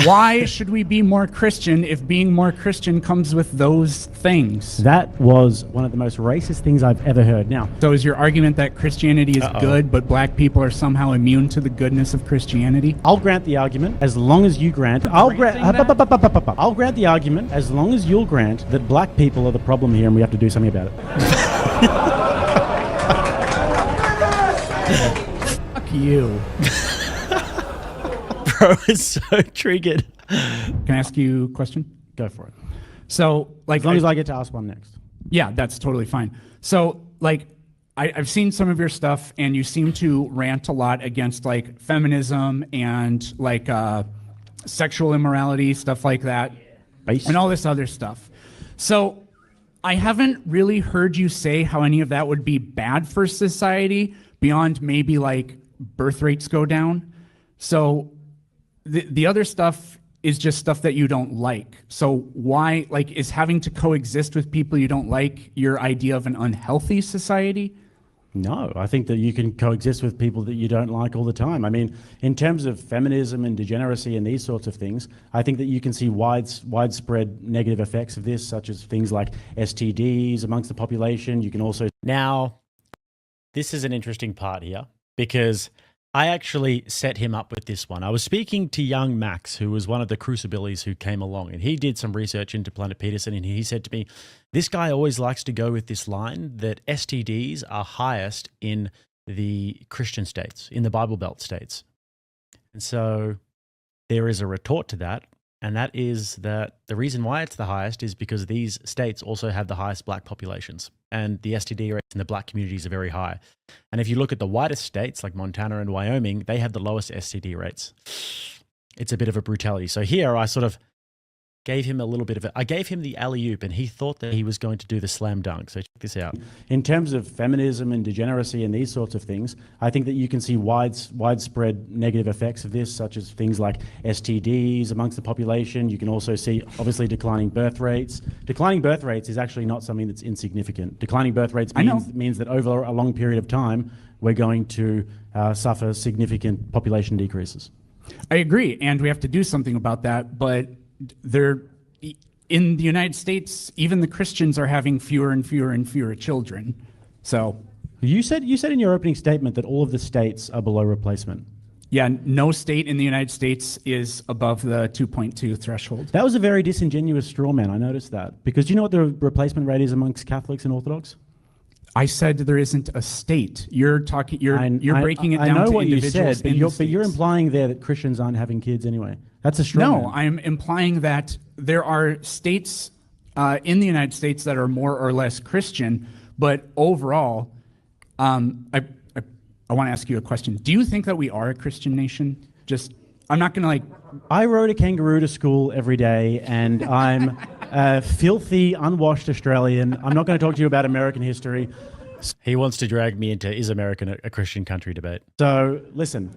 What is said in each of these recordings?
Why should we be more Christian if being more Christian comes with those things? That was one of the most racist things I've ever heard. Now, so is your argument that Christianity is good, but black people are somehow immune to the goodness of Christianity? I'll grant the argument as long as you grant. I'll grant the argument as long as you'll grant that black people are the problem here and we have to do something about it. Fuck you. Bro is so triggered. Can I ask you a question? Go for it. So, like, as long as I get to ask one next. Yeah, that's totally fine. So, like, I've seen some of your stuff, and you seem to rant a lot against, like, feminism and, like, sexual immorality, stuff like that, and all this other stuff. So, I haven't really heard you say how any of that would be bad for society beyond maybe, like, birth rates go down. So, the other stuff is just stuff that you don't like. So why, like, is having to coexist with people you don't like your idea of an unhealthy society? No, I think that you can coexist with people that you don't like all the time. I mean, in terms of feminism and degeneracy and these sorts of things, I think that you can see widespread negative effects of this, such as things like STDs amongst the population. You can also... Now, this is an interesting part here, because I actually set him up with this one. I was speaking to young Max, who was one of the crucibilities who came along, and he did some research into Planet Peterson, and he said to me, this guy always likes to go with this line that STDs are highest in the Christian states, in the Bible Belt states. And so there is a retort to that, and that is that the reason why it's the highest is because these states also have the highest black populations, and the STD rates in the black communities are very high. And if you look at the whitest states like Montana and Wyoming, they have the lowest STD rates. It's a bit of a brutality. So here I sort of gave him a little bit of it. I gave him the alley-oop, and he thought that he was going to do the slam dunk. So check this out. In terms of feminism and degeneracy and these sorts of things, I think that you can see widespread negative effects of this, such as things like STDs amongst the population. You can also see, obviously, declining birth rates. Declining birth rates is actually not something that's insignificant. Declining birth rates means that over a long period of time, we're going to suffer significant population decreases. I agree, and we have to do something about that, but in the United States, even the Christians are having fewer and fewer and fewer children. So you said in your opening statement that all of the states are below replacement. Yeah, no state in the United States is above the 2.2 threshold. That was a very disingenuous straw man. I noticed that, because do you know what the replacement rate is amongst Catholics and Orthodox? I said there isn't a state. You're breaking it down to individuals. I know what you said, but you're implying there that Christians aren't having kids anyway. That's a straw man. No, I'm implying that there are states in the United States that are more or less Christian, but overall, I want to ask you a question. Do you think that we are a Christian nation? I'm not going to I rode a kangaroo to school every day, and I'm a filthy, unwashed Australian. I'm not going to talk to you about American history. He wants to drag me into is America a Christian country debate. So listen,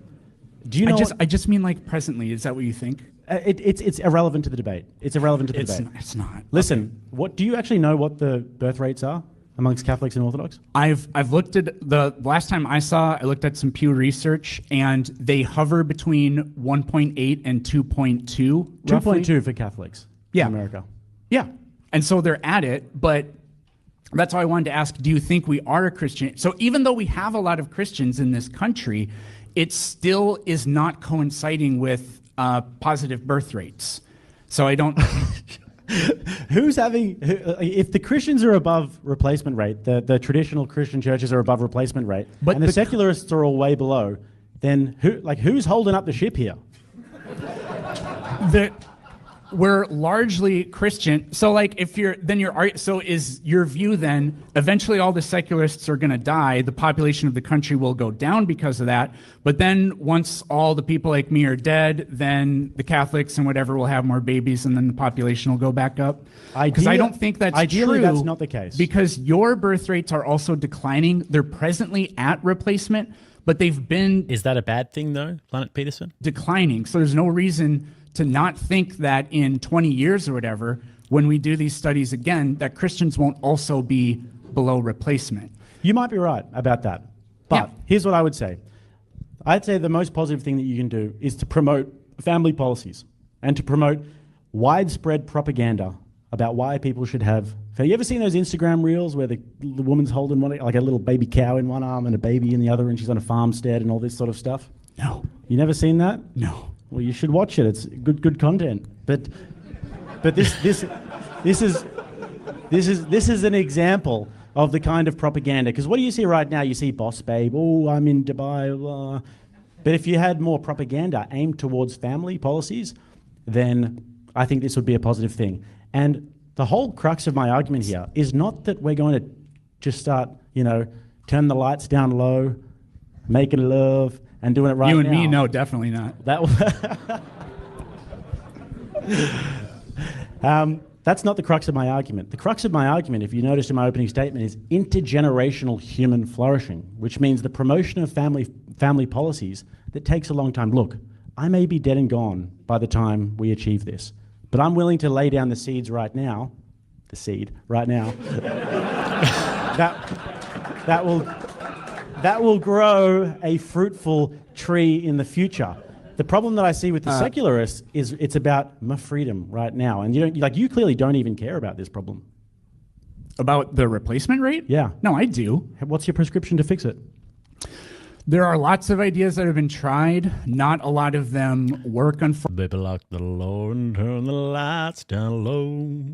do you know? I just mean like presently. Is that what you think? It's irrelevant to the debate. It's irrelevant to the debate. It's not. Listen, okay. What do you actually know what the birth rates are amongst Catholics and Orthodox? I've looked at the last time I looked at some Pew Research, and they hover between 1.8 and 2.2. 2.2 for Catholics. Yeah. In America. Yeah, and so they're at it, but that's why I wanted to ask, do you think we are a Christian? So even though we have a lot of Christians in this country, it still is not coinciding with positive birth rates. So I don't... if the Christians are above replacement rate, the traditional Christian churches are above replacement rate, but and the secularists are all way below, then who's holding up the ship here? We're largely Christian. So so is your view then, eventually all the secularists are going to die, the population of the country will go down because of that, but then once all the people like me are dead, then the Catholics and whatever will have more babies, and then the population will go back up? Because I don't think that's ideally true. That's not the case. Because your birth rates are also declining. They're presently at replacement, but they've been... Is that a bad thing though, Planet Peterson? Declining. So there's no reason to not think that in 20 years or whatever, when we do these studies again, that Christians won't also be below replacement. You might be right about that. But here's what I would say. I'd say the most positive thing that you can do is to promote family policies. and to promote widespread propaganda about why people should have. Have you ever seen those Instagram reels where the woman's holding one, like a little baby cow in one arm and a baby in the other, and she's on a farmstead and all this sort of stuff? No. You never seen that? No. Well, you should watch it. It's good content. But this is an example of the kind of propaganda. Because what do you see right now? You see Boss Babe. Oh, I'm in Dubai. Blah. But if you had more propaganda aimed towards family policies, then I think this would be a positive thing. And the whole crux of my argument here is not that we're going to just start, turn the lights down low, making love, and doing it right now. You and me, no, definitely not. That's not the crux of my argument. The crux of my argument, if you noticed in my opening statement, is intergenerational human flourishing, which means the promotion of family policies that takes a long time. Look, I may be dead and gone by the time we achieve this, but I'm willing to lay down the seeds right now, that will grow a fruitful tree in the future. The problem that I see with the secularists is it's about my freedom right now, and you clearly don't even care about this problem. About the replacement rate? Yeah. No, I do. What's your prescription to fix it? There are lots of ideas that have been tried. Not a lot of them work, unfortunately. Baby, lock the door and turn the lights down low.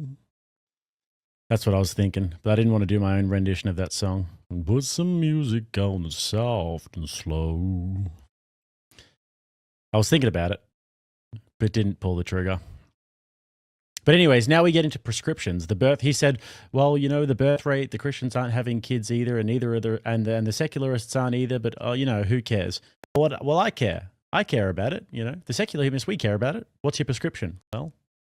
That's what I was thinking, but I didn't want to do my own rendition of that song. And put some music on the soft and slow. I was thinking about it, but didn't pull the trigger. But anyways, now we get into prescriptions. He said, well, the birth rate, the Christians aren't having kids either, and neither are the secularists aren't either, but who cares? Well, I care. I care about it, The secular humanists, we care about it. What's your prescription? Well,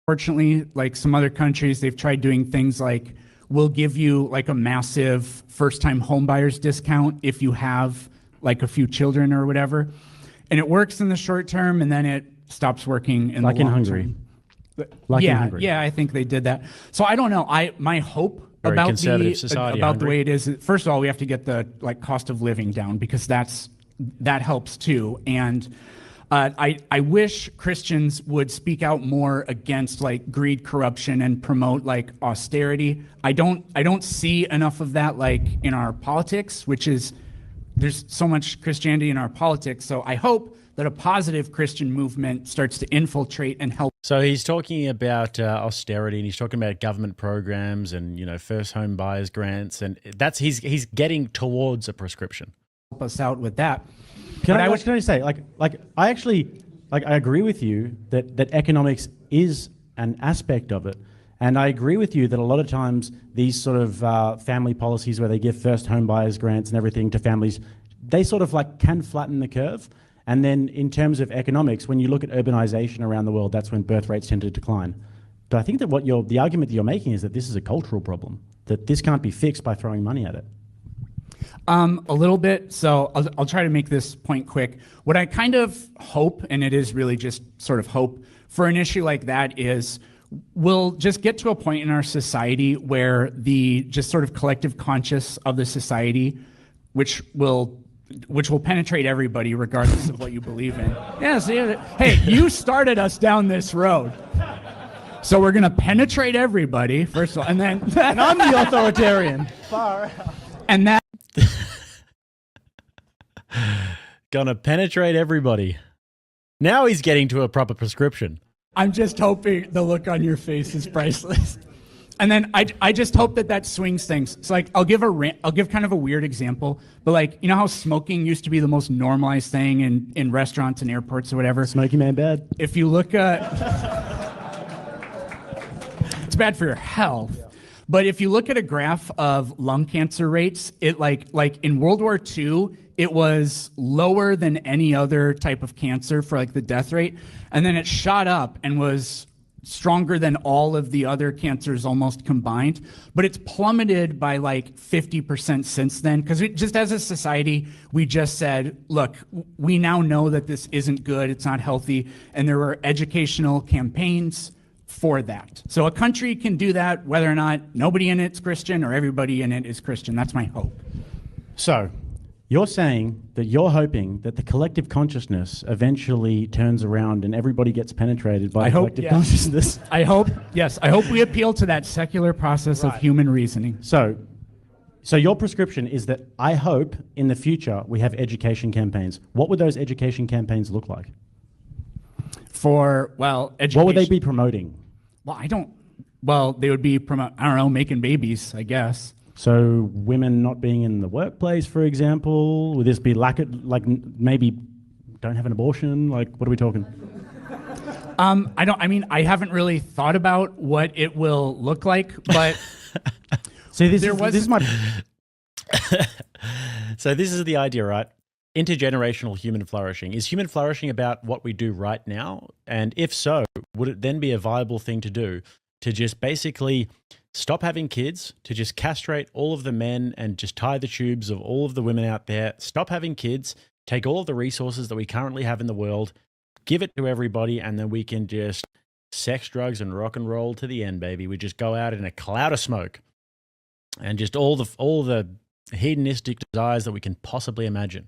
fortunately, like some other countries, they've tried doing things like, we'll give you like a massive first-time homebuyers discount if you have like a few children or whatever. And it works in the short term, and then it stops working in the long term. Like in Hungary. Yeah, I think they did that. So I don't know. My hope about the way it is. First of all, we have to get the cost of living down, because that helps too. And I wish Christians would speak out more against greed, corruption, and promote austerity. I don't see enough of that in our politics, which is, there's so much Christianity in our politics. So I hope that a positive Christian movement starts to infiltrate and help. So he's talking about austerity, and he's talking about government programs and first home buyers grants, and he's getting towards a prescription. Help us out with that. Can I say, I actually I agree with you that economics is an aspect of it. And I agree with you that a lot of times these sort of family policies where they give first home buyers grants and everything to families, they sort of can flatten the curve. And then in terms of economics, when you look at urbanization around the world, that's when birth rates tend to decline. But I think that the argument that you're making is that this is a cultural problem, that this can't be fixed by throwing money at it. A little bit. So I'll try to make this point quick. What I kind of hope, and it is really just sort of hope, for an issue like that is we'll just get to a point in our society where the just sort of collective conscious of the society, which will penetrate everybody regardless of what you believe in. Yes, hey, you started us down this road. So we're going to penetrate everybody, first of all, and then... And I'm the authoritarian. Far out. And that... Gonna penetrate everybody. Now he's getting to a proper prescription. I'm just hoping the look on your face is priceless. And then I just hope that swings things. So I'll give kind of a weird example, but you know how smoking used to be the most normalized thing in restaurants and airports or whatever? Smoky man bad. If you look at, it's bad for your health. But if you look at a graph of lung cancer rates, it like in World War II, it was lower than any other type of cancer for the death rate. And then it shot up and was stronger than all of the other cancers almost combined. But it's plummeted by 50% since then. Because just as a society, we just said, look, we now know that this isn't good, it's not healthy. And there were educational campaigns for that. So a country can do that whether or not nobody in it's Christian or everybody in it is Christian. That's my hope. So You're saying that you're hoping that the collective consciousness eventually turns around and everybody gets penetrated by I the hope, collective yes. consciousness. I hope we appeal to that secular process of human reasoning. So your prescription is that I hope in the future we have education campaigns. What would those education campaigns look like? For, well, education. What would they be promoting? Well, they would be, making babies, I guess. So women not being in the workplace, for example, would this be maybe don't have an abortion? Like, what are we talking? I haven't really thought about what it will look like, but See, this is my. So this is the idea, right? Intergenerational human flourishing. Is human flourishing about what we do right now? And if so, would it then be a viable thing to do to just basically stop having kids, to just castrate all of the men and just tie the tubes of all of the women out there, stop having kids, take all of the resources that we currently have in the world, give it to everybody, and then we can just sex, drugs, and rock and roll to the end, baby. We just go out in a cloud of smoke and just all the hedonistic desires that we can possibly imagine.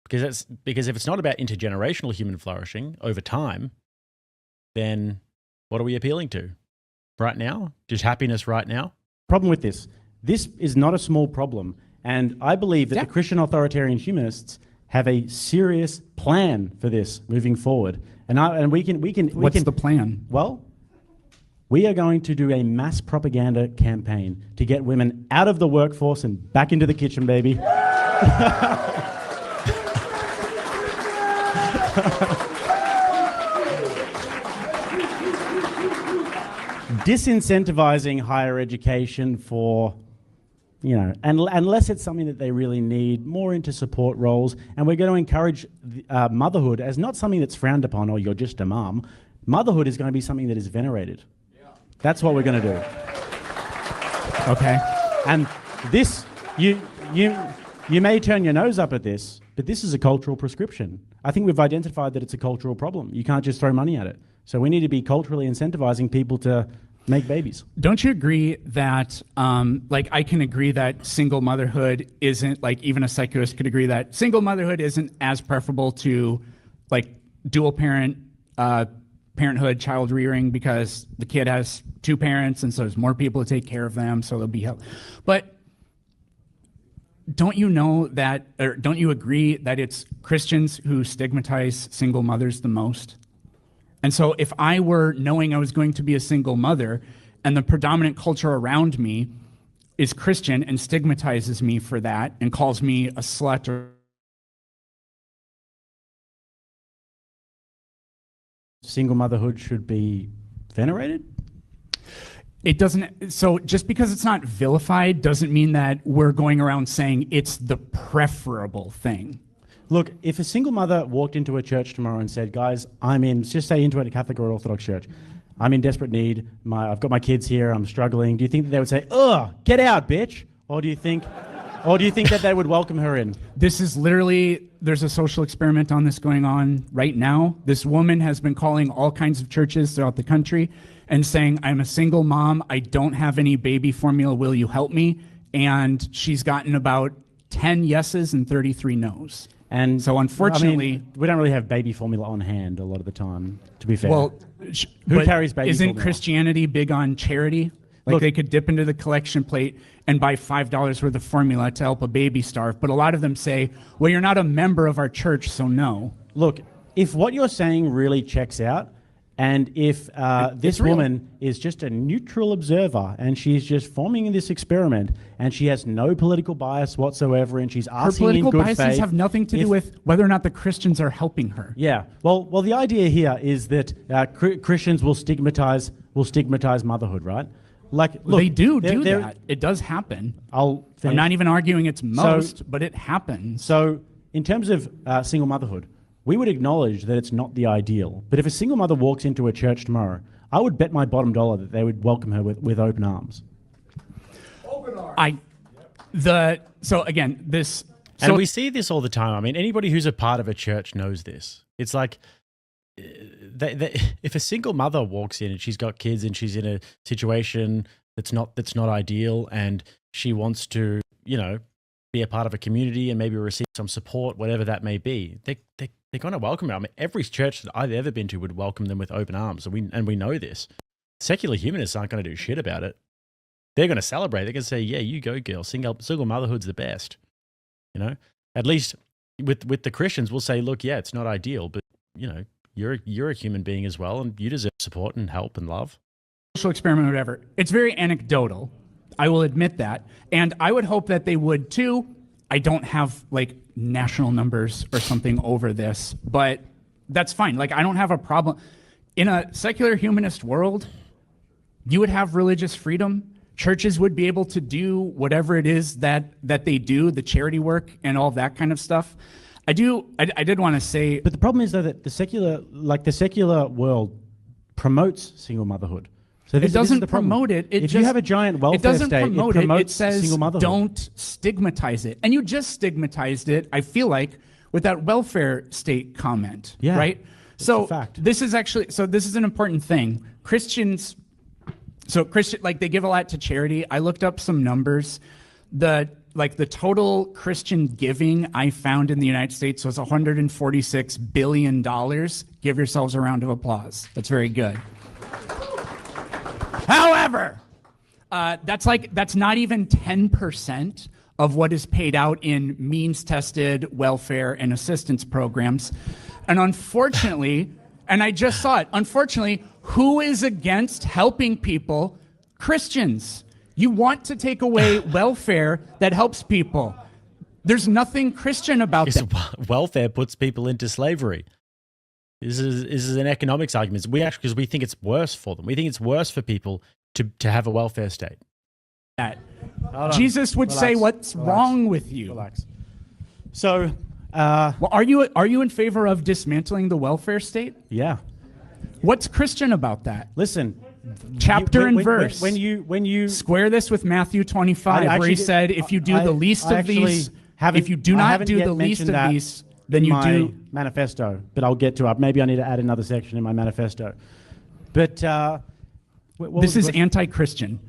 Because if it's not about intergenerational human flourishing over time, then what are we appealing to? Right now? Just happiness right now? Problem with this is not a small problem. And I believe that the Christian authoritarian humanists have a serious plan for this moving forward. And we can. What's the plan? Well, we are going to do a mass propaganda campaign to get women out of the workforce and back into the kitchen, baby. Disincentivizing higher education for, unless it's something that they really need, more into support roles. And we're going to encourage motherhood as not something that's frowned upon or you're just a mum. Motherhood is going to be something that is venerated. Yeah. That's what we're going to do. Okay. And this, you may turn your nose up at this, but this is a cultural prescription. I think we've identified that it's a cultural problem. You can't just throw money at it. So we need to be culturally incentivizing people to make babies. Don't you agree that, I can agree that single motherhood isn't, even a secularist could agree that single motherhood isn't as preferable to, dual parenthood, child rearing, because the kid has two parents, and so there's more people to take care of them, so they'll be helped. But don't you know that, or don't you agree that it's Christians who stigmatize single mothers the most? And so if I were knowing I was going to be a single mother and the predominant culture around me is Christian and stigmatizes me for that and calls me a slut or single motherhood should be venerated? it doesn't, so just because it's not vilified doesn't mean that we're going around saying it's the preferable thing. Look, if a single mother walked into a church tomorrow and said, guys, just say into a Catholic or Orthodox church, I'm in desperate need, I've got my kids here, I'm struggling, do you think that they would say, ugh, get out, bitch? Or do you think that they would welcome her in? This is literally, there's a social experiment on this going on right now. This woman has been calling all kinds of churches throughout the country and saying, I'm a single mom, I don't have any baby formula, will you help me? And she's gotten about 10 yeses and 33 no's. And so unfortunately, we don't really have baby formula on hand a lot of the time, to be fair. Well, who carries baby isn't formula? Christianity big on charity? Look, they could dip into the collection plate and buy $5 worth of formula to help a baby starve. But a lot of them say, well, you're not a member of our church, so no. Look, if what you're saying really checks out, and if this woman is just a neutral observer and she's just forming this experiment and she has no political bias whatsoever and she's asking in good faith... Her political biases have nothing to do with whether or not the Christians are helping her. Yeah. Well, the idea here is that Christians will stigmatize motherhood, right? Look, they do that. It does happen. I'm not even arguing it's most, but it happens. So in terms of single motherhood, we would acknowledge that it's not the ideal. But if a single mother walks into a church tomorrow, I would bet my bottom dollar that they would welcome her with open arms. Open arms. And we see this all the time. I mean, anybody who's a part of a church knows this. It's like, if a single mother walks in and she's got kids and she's in a situation that's not ideal and she wants to, be be a part of a community and maybe receive some support, whatever that may be, they're going to welcome it. I mean, every church that I've ever been to would welcome them with open arms. And we know this. Secular humanists aren't going to do shit about it. They're going to celebrate. They're going to say, yeah, you go, girl. Single motherhood's the best. You know, at least with the Christians, we'll say, look, yeah, it's not ideal, but you know, you're a human being as well, and you deserve support and help and love. Social experiment, whatever. It's very anecdotal. I will admit that. And I would hope that they would too. I don't have like national numbers or something over this, but that's fine. Like, I don't have a problem. In a secular humanist world, you would have religious freedom. Churches would be able to do whatever it is that they do, the charity work and all that kind of stuff. I did want to say, But the problem is though that the secular world promotes single motherhood. So it doesn't promote it. If you have a giant welfare it doesn't state, promote it promotes it says single motherhood. don't stigmatize it. And you just stigmatized it, I feel like, with that welfare state comment. Yeah, right? it's So a fact. this is an important thing. Christians, like, they give a lot to charity. I looked up some numbers. The total Christian giving I found in the United States was $146 billion. Give yourselves a round of applause. That's very good. However, that's not even 10% of what is paid out in means-tested welfare and assistance programs. And unfortunately, and I just saw it, unfortunately, who is against helping people? Christians. You want to take away welfare that helps people. There's nothing Christian about that. Welfare puts people into slavery. This is an economics argument. Because we think it's worse for them. We think it's worse for people to have a welfare state. Jesus would say, "What's wrong with you?" Relax. So, well, are you in favor of dismantling the welfare state? yeah. What's Christian about that? Listen, Chapter and verse. When you Square this with Matthew 25, where he said, "If you do the least of these, if you do not do the least of these, then you do." Manifesto, but I'll get to it. Maybe I need to add another section in my manifesto. But This is anti-Christian.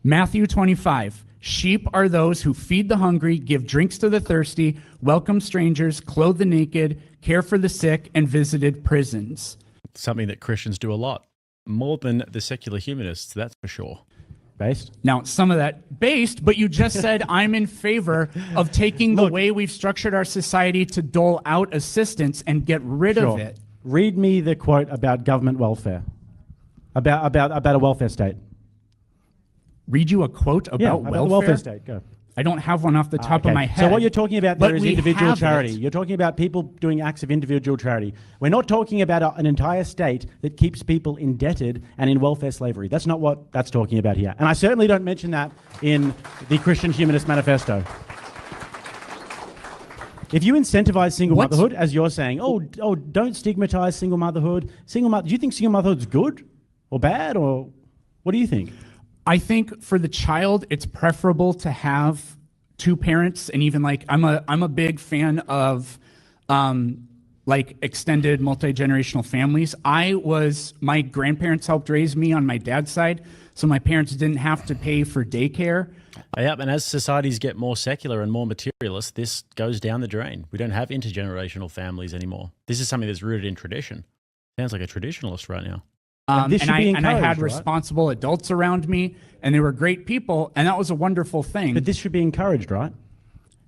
Matthew 25. Sheep are those who feed the hungry, give drinks to the thirsty, welcome strangers, clothe the naked, care for the sick, and visited prisons. Something that Christians do a lot. More than the secular humanists, that's for sure. based. Now, some of that based, but you just said I'm in favor of taking the way we've structured our society to dole out assistance and get rid of it. Read me the quote about government welfare, about a welfare state. Read you a quote about about welfare? the welfare state. Go. I don't have one off the top of my head. So what you're talking about there but is we individual have charity. it. You're talking about people doing acts of individual charity. We're not talking about an entire state that keeps people indebted and in welfare slavery. That's not what that's talking about here. And I certainly don't mention that in the Christian Humanist Manifesto. If you incentivize single motherhood, as you're saying, don't stigmatize single motherhood. Do you think single motherhood's good or bad, or what do you think? I think for the child, it's preferable to have two parents, and even like I'm a big fan of like extended multi-generational families. My grandparents helped raise me on my dad's side, so my parents didn't have to pay for daycare. Yep, and as societies get more secular and more materialist, this goes down the drain. We don't have intergenerational families anymore. This is something that's rooted in tradition. Sounds like a traditionalist right now. This should be and I had encouraged, right? responsible adults around me, and they were great people, and that was a wonderful thing. But this should be encouraged, right?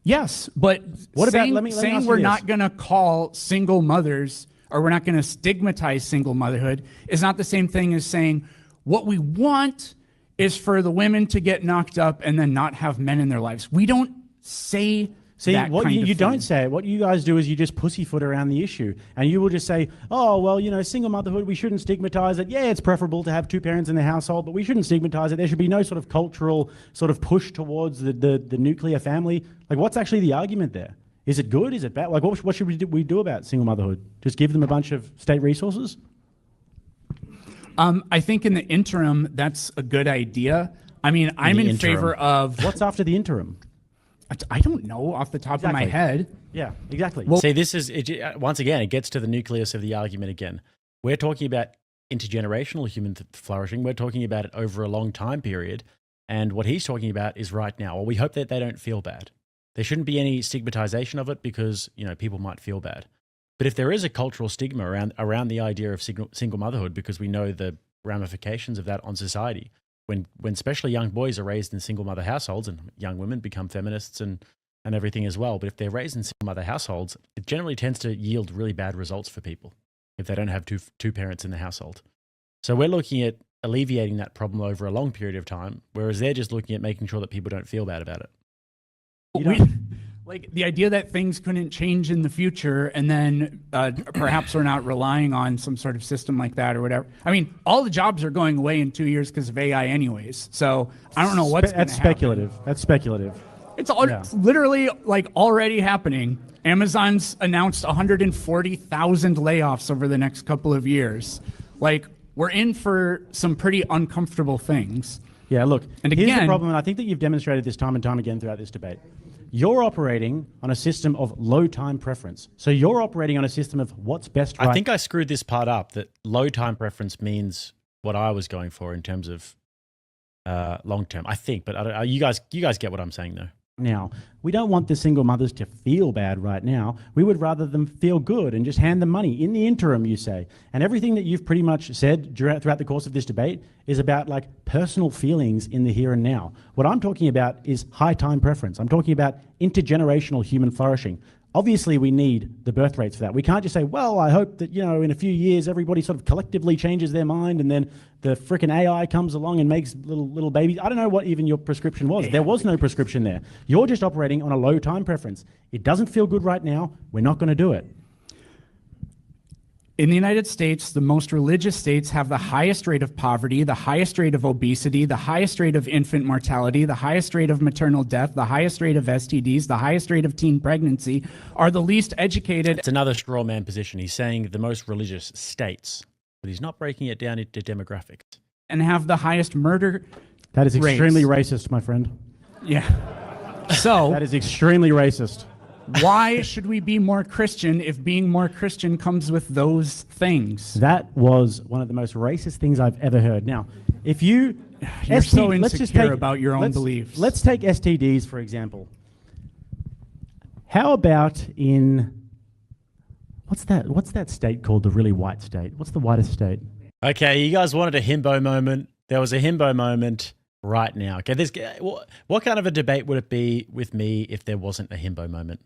Yes, but What about- saying, let me ask saying you we're this. not going to call single mothers, or we're not going to stigmatize single motherhood, is not the same thing as saying what we want is for the women to get knocked up and then not have men in their lives. We don't say that what kind you of don't thing. say. What you guys do is you just pussyfoot around the issue, and you will just say, "Oh, well, single motherhood. We shouldn't stigmatize it. Yeah, it's preferable to have two parents in the household, but we shouldn't stigmatize it. There should be no sort of cultural sort of push towards the nuclear family." Like, what's actually the argument there? Is it good? Is it bad? Like, what should we do about single motherhood? Just give them a bunch of state resources? I think in the interim, that's a good idea. I mean, I'm in favor of. What's after the interim? I don't know off the top of my head. Yeah, exactly. See, this is, once again, it gets to the nucleus of the argument again. We're talking about intergenerational human flourishing. We're talking about it over a long time period. And what he's talking about is right now. Well, we hope that they don't feel bad. there shouldn't be any stigmatization of it because, people might feel bad. But if there is a cultural stigma around the idea of single motherhood, because we know the ramifications of that on society, when especially young boys are raised in single mother households, and young women become feminists and everything as well. But if they're raised in single mother households, it generally tends to yield really bad results for people if they don't have two parents in the household. So we're looking at alleviating that problem over a long period of time, whereas they're just looking at making sure that people don't feel bad about it. Like the idea that things couldn't change in the future, and then perhaps we're not relying on some sort of system like that or whatever. I mean, all the jobs are going away in 2 years because of AI anyways. So I don't know what's going to happen. That's speculative. That's speculative. It's literally like already happening. Amazon's announced 140,000 layoffs over the next couple of years. Like, we're in for some pretty uncomfortable things. Yeah, look, and here's again, the problem, and I think that you've demonstrated this time and time again throughout this debate. You're operating on a system of low time preference. So you're operating on a system of what's best right. I think I screwed this part up, that low time preference means what I was going for in terms of long term. I think, but I don't, you guys get what I'm saying though. Now, we don't want the single mothers to feel bad right now. We would rather them feel good and just hand them money in the interim, you say. And everything that you've pretty much said throughout the course of this debate is about like personal feelings in the here and now. What I'm talking about is high time preference. I'm talking about intergenerational human flourishing. Obviously, we need the birth rates for that. We can't just say, well, I hope that, in a few years, everybody sort of collectively changes their mind and then the frickin' AI comes along and makes little babies. I don't know what even your prescription was. There was no prescription there. You're just operating on a low time preference. It doesn't feel good right now. We're not going to do it. In the United States, the most religious states have the highest rate of poverty, the highest rate of obesity, the highest rate of infant mortality, the highest rate of maternal death, the highest rate of STDs, the highest rate of teen pregnancy, are the least educated. It's another straw man position. He's saying the most religious states, but he's not breaking it down into demographics. And have the highest murder That is extremely racist, my friend. Yeah. So that is extremely racist. Why should we be more Christian if being more Christian comes with those things? That was one of the most racist things I've ever heard. Now, if you're so insecure about your own beliefs. Let's take STDs, for example. How about in, what's that state called, the really white state? What's the whitest state? Okay, you guys wanted a himbo moment. There was a himbo moment right now. Okay, what kind of a debate would it be with me if there wasn't a himbo moment?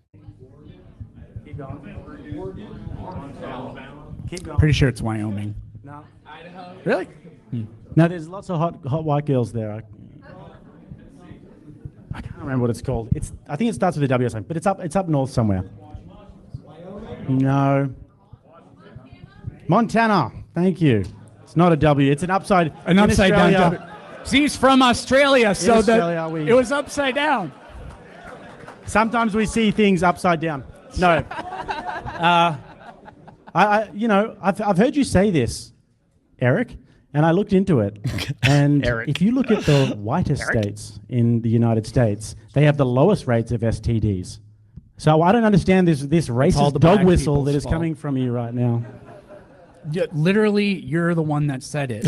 Keep going. Pretty sure it's Wyoming. No. Idaho. Really? No, there's lots of hot white girls there. I can't remember what it's called. I think it starts with a W or something, but it's up north somewhere. No. Montana. Thank you. It's not a W. It's an upside down W. See, he's from Australia, so it was upside down. Sometimes we see things upside down. No. I've heard you say this, Eric, and I looked into it. And if you look at the whitest states in the United States, they have the lowest rates of STDs. So I don't understand this racist dog whistle that is coming from you right now. Yeah, literally, you're the one that said it.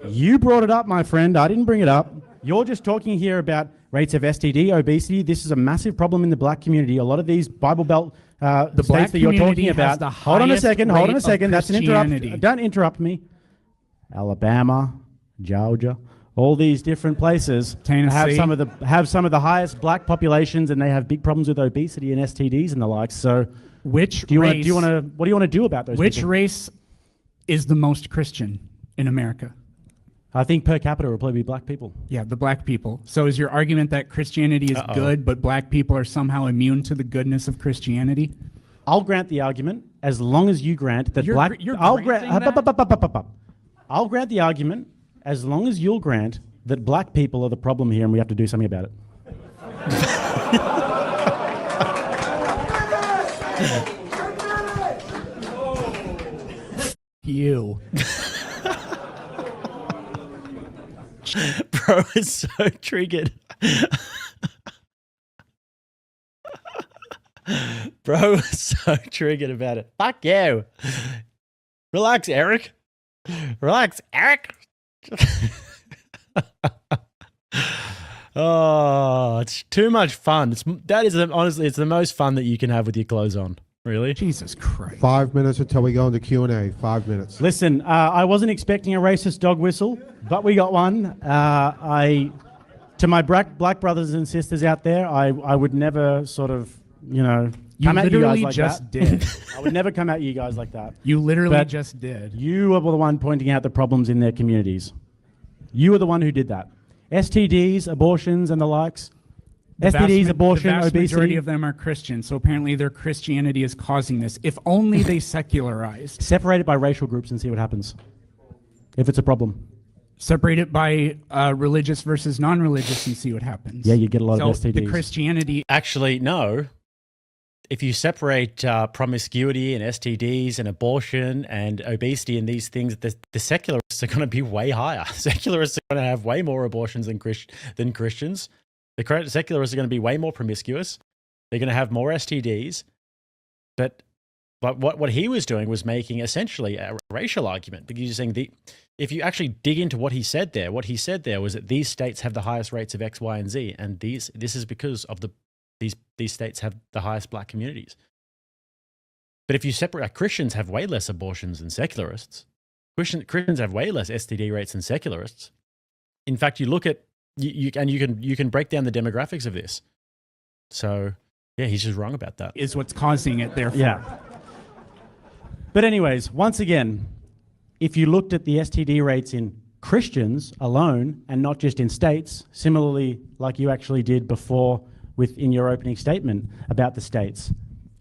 You brought it up, my friend. I didn't bring it up. You're just talking here about rates of STD, obesity. This is a massive problem in the black community. A lot of these Bible Belt the states that you're talking about. Hold on a second. That's an interrupt. Don't interrupt me. Alabama, Georgia, all these different places have some of the highest black populations, and they have big problems with obesity and STDs and the like. So, what do you want to do about those? Which people? race is the most Christian in America? I think per capita will probably be black people. Yeah, the black people. So is your argument that Christianity is good, but black people are somehow immune to the goodness of Christianity? I'll grant the argument as long as you grant that I'll grant the argument as long as you'll grant that black people are the problem here and we have to do something about it. You. Bro is so triggered. Bro is so triggered about it. Fuck you. Relax, Eric. Oh, it's too much fun. Honestly, it's the most fun that you can have with your clothes on. Really? Jesus Christ. 5 minutes until we go into Q&A. 5 minutes. Listen, I wasn't expecting a racist dog whistle, but we got one. To my black brothers and sisters out there, I would never sort of, come at you guys like just that. did. I would never come at you guys like that. You literally But just did. You were the one pointing out the problems in their communities. You were the one who did that. STDs, abortions, and the likes. STDs, abortion, the vast obesity. majority of them are Christian, so apparently their Christianity is causing this. If only they secularized. Separate it by racial groups and see what happens. If it's a problem. Separate it by religious versus non-religious and see what happens. Yeah, you get a lot of So STDs. the Christianity. Actually, no. If you separate promiscuity and STDs and abortion and obesity and these things, the secularists are going to be way higher. Secularists are going to have way more abortions than Christians. The secularists are going to be way more promiscuous. They're going to have more STDs. But what he was doing was making essentially a racial argument, because you're saying if you actually dig into what he said there was that these states have the highest rates of X, Y, and Z, and this is because of these states have the highest black communities. But if you separate, Christians have way less abortions than secularists. Christians have way less STD rates than secularists. In fact, you look at you can break down the demographics of this. So yeah, he's just wrong about that. Is what's causing it, therefore. Yeah. But anyways, once again, if you looked at the STD rates in Christians alone and not just in states, similarly like you actually did before in your opening statement about the states,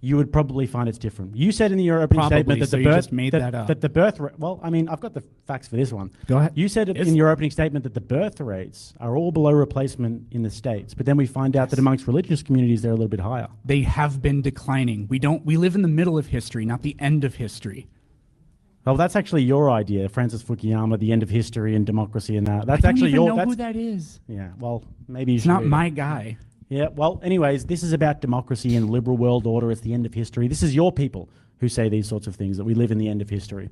you would probably find it's different. You said in your opening statement that the birth rate, well, I mean, I've got the facts for this one. Go ahead. You said in your opening statement that the birth rates are all below replacement in the states, but then we find out that amongst religious communities they're a little bit higher. They have been declining. We live in the middle of history, not the end of history. Well, that's actually your idea, Francis Fukuyama, the end of history and democracy and that. That's I don't actually even your. know who that is. Yeah, well, maybe you It's should. not read my it. guy. Yeah, well, anyways, this is about democracy and liberal world order. It's the end of history. This is your people who say these sorts of things, that we live in the end of history.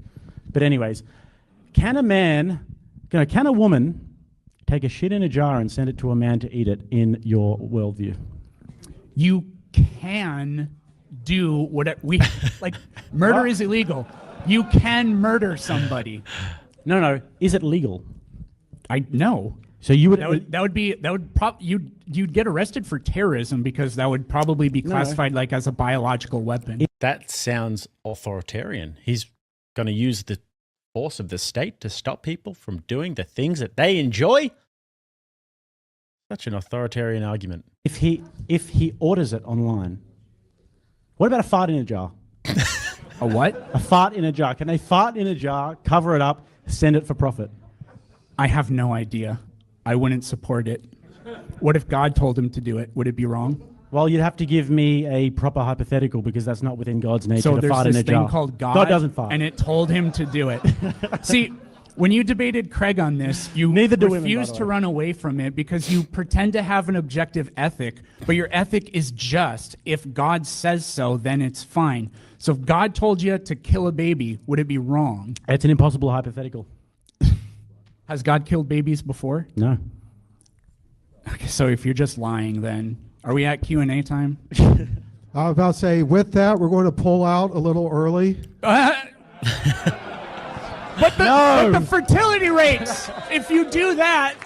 But anyways, can a woman take a shit in a jar and send it to a man to eat it in your worldview? You can do what we like. Murder is illegal. You can murder somebody. No. Is it legal? I know. So you would. You'd get arrested for terrorism, because that would probably be classified like as a biological weapon. That sounds authoritarian. He's going to use the force of the state to stop people from doing the things that they enjoy. Such an authoritarian argument. If he orders it online, what about a fart in a jar? A what? A fart in a jar. Can they fart in a jar, cover it up, send it for profit? I have no idea. I wouldn't support it. What if God told him to do it? Would it be wrong? Well, you'd have to give me a proper hypothetical, because that's not within God's nature So to there's fart in this a jar. thing called God. God doesn't fart. And it told him to do it. See, when you debated Craig on this, you Neither do women, by refused the to way. run away from it because you pretend to have an objective ethic, but your ethic is just, if God says so, then it's fine. So if God told you to kill a baby, would it be wrong? It's an impossible hypothetical. Has God killed babies before? No. Okay, so if you're just lying, then are we at Q&A time? I was about to say, with that, we're going to pull out a little early. But the fertility rates, if you do that...